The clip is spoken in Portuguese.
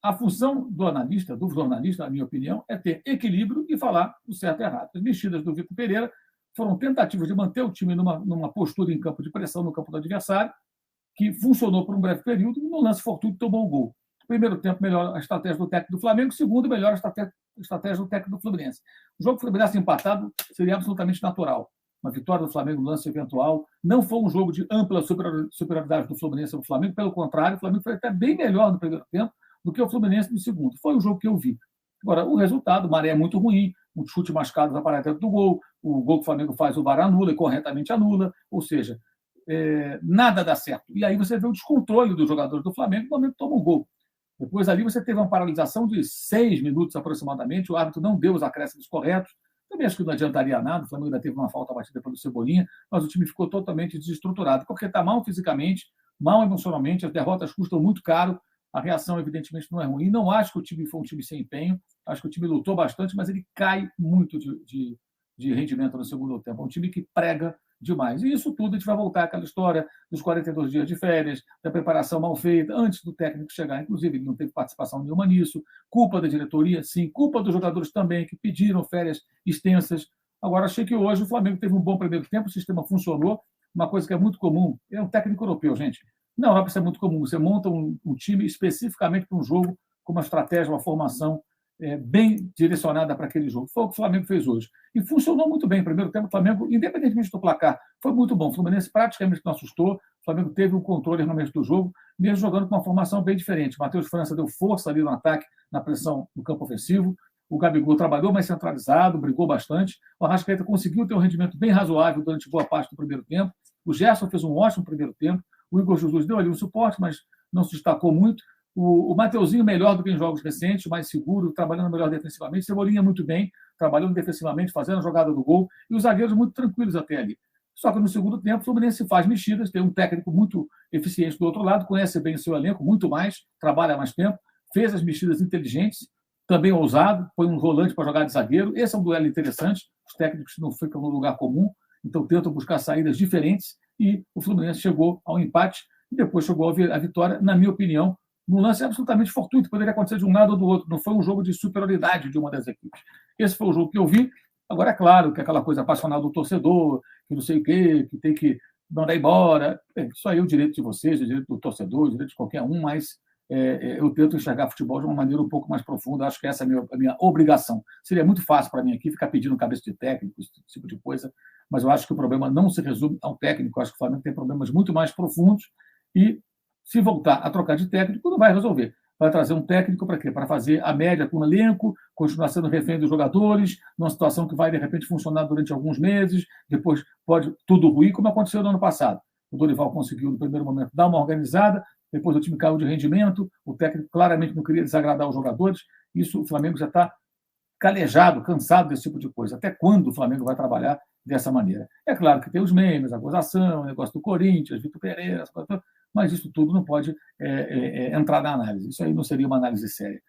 a função do analista, do jornalista, na minha opinião, é ter equilíbrio e falar o certo e errado. As mexidas do Vitor Pereira foram tentativas de manter o time numa postura em campo de pressão no campo do adversário, que funcionou por um breve período, e no lance fortuito tomou o gol. Primeiro tempo, melhor a estratégia do técnico do Flamengo, segundo, melhor a estratégia do técnico do Fluminense. O jogo Fluminense empatado seria absolutamente natural. Uma vitória do Flamengo no lance eventual. Não foi um jogo de ampla superioridade do Fluminense sobre o Flamengo, pelo contrário, o Flamengo foi até bem melhor no primeiro tempo do que o Fluminense no segundo. Foi o jogo que eu vi. Agora, o resultado, o Maré é muito ruim, um chute mascado vai parar dentro do gol, o gol que o Flamengo faz, o VAR anula e corretamente anula, ou seja, nada dá certo. E aí você vê o descontrole dos jogadores do Flamengo no momento que toma um gol. Depois ali você teve uma paralisação de 6 minutos aproximadamente, o árbitro não deu os acréscimos corretos, também acho que não adiantaria nada, o Flamengo ainda teve uma falta batida pelo Cebolinha, mas o time ficou totalmente desestruturado, porque está mal fisicamente, mal emocionalmente, as derrotas custam muito caro, a reação evidentemente não é ruim, não acho que o time foi um time sem empenho, acho que o time lutou bastante, mas ele cai muito de rendimento no segundo tempo, é um time que prega demais. E isso tudo a gente vai voltar àquela história dos 42 dias de férias, da preparação mal feita, antes do técnico chegar. Inclusive, ele não teve participação nenhuma nisso. Culpa da diretoria, sim. Culpa dos jogadores também, que pediram férias extensas. Agora, achei que hoje o Flamengo teve um bom primeiro tempo, o sistema funcionou. Uma coisa que é muito comum, é um técnico europeu, gente. Na Europa isso é muito comum. Você monta um time especificamente para um jogo, com uma estratégia, uma formação bem direcionada para aquele jogo. Foi o que o Flamengo fez hoje. E funcionou muito bem. Primeiro tempo, o Flamengo, independentemente do placar, foi muito bom. O Fluminense praticamente não assustou. O Flamengo teve um controle realmente do jogo, mesmo jogando com uma formação bem diferente. O Matheus França deu força ali no ataque, na pressão no campo ofensivo. O Gabigol trabalhou mais centralizado, brigou bastante. O Arrascaeta conseguiu ter um rendimento bem razoável durante boa parte do primeiro tempo. O Gerson fez um ótimo primeiro tempo. O Igor Jesus deu ali um suporte, mas não se destacou muito. O Mateuzinho melhor do que em jogos recentes, mais seguro, trabalhando melhor defensivamente. Cebolinha muito bem, trabalhando defensivamente, fazendo a jogada do gol. E os zagueiros muito tranquilos até ali. Só que no segundo tempo, o Fluminense faz mexidas, tem um técnico muito eficiente do outro lado, conhece bem o seu elenco, muito mais, trabalha mais tempo, fez as mexidas inteligentes, também ousado, põe um volante para jogar de zagueiro. Esse é um duelo interessante, os técnicos não ficam no lugar comum, então tentam buscar saídas diferentes, e o Fluminense chegou ao empate, e depois chegou à vitória, na minha opinião, num lance absolutamente fortuito, poderia acontecer de um lado ou do outro, não foi um jogo de superioridade de uma das equipes. Esse foi o jogo que eu vi. Agora, é claro que aquela coisa apaixonada do torcedor, que não sei o quê, que tem que mandar embora, isso aí é o direito de vocês, o direito do torcedor, o direito de qualquer um, mas eu tento enxergar futebol de uma maneira um pouco mais profunda, acho que essa é a minha obrigação. Seria muito fácil para mim aqui ficar pedindo cabeça de técnico, esse tipo de coisa, mas eu acho que o problema não se resume ao técnico, eu acho que o Flamengo tem problemas muito mais profundos e se voltar a trocar de técnico, não vai resolver. Vai trazer um técnico para quê? Para fazer a média com o elenco, continuar sendo refém dos jogadores, numa situação que vai, de repente, funcionar durante alguns meses, depois pode tudo ruir, como aconteceu no ano passado. O Dorival conseguiu, no primeiro momento, dar uma organizada, depois o time caiu de rendimento, o técnico claramente não queria desagradar os jogadores, isso o Flamengo já está calejado, cansado desse tipo de coisa. Até quando o Flamengo vai trabalhar dessa maneira? É claro que tem os memes, a gozação, o negócio do Corinthians, Vitor Pereira, mas isso tudo não pode entrar na análise. Isso aí não seria uma análise séria.